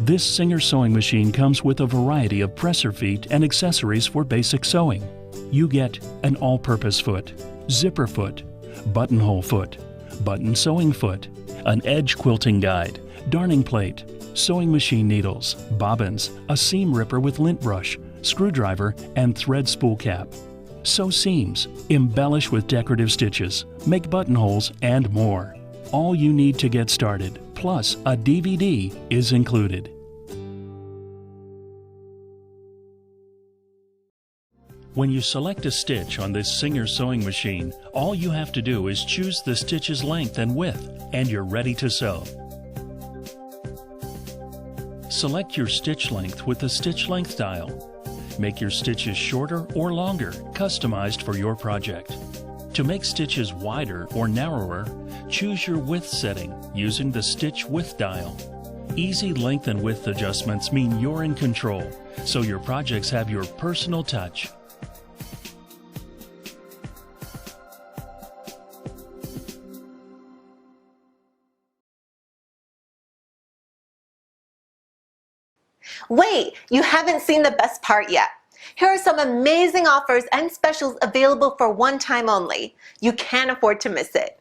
This Singer sewing machine comes with a variety of presser feet and accessories for basic sewing. You get an all-purpose foot, zipper foot, buttonhole foot, button sewing foot, an edge quilting guide, darning plate, sewing machine needles, bobbins, a seam ripper with lint brush, screwdriver, and thread spool cap. Sew seams, embellish with decorative stitches, make buttonholes, and more. All you need to get started, plus a DVD, is included. When you select a stitch on this Singer sewing machine, all you have to do is choose the stitch's length and width, and you're ready to sew. Select your stitch length with the stitch length dial. Make your stitches shorter or longer, customized for your project. To make stitches wider or narrower, choose your width setting using the stitch width dial. Easy length and width adjustments mean you're in control, so your projects have your personal touch. Wait, you haven't seen the best part yet. Here are some amazing offers and specials available for one time only. You can't afford to miss it.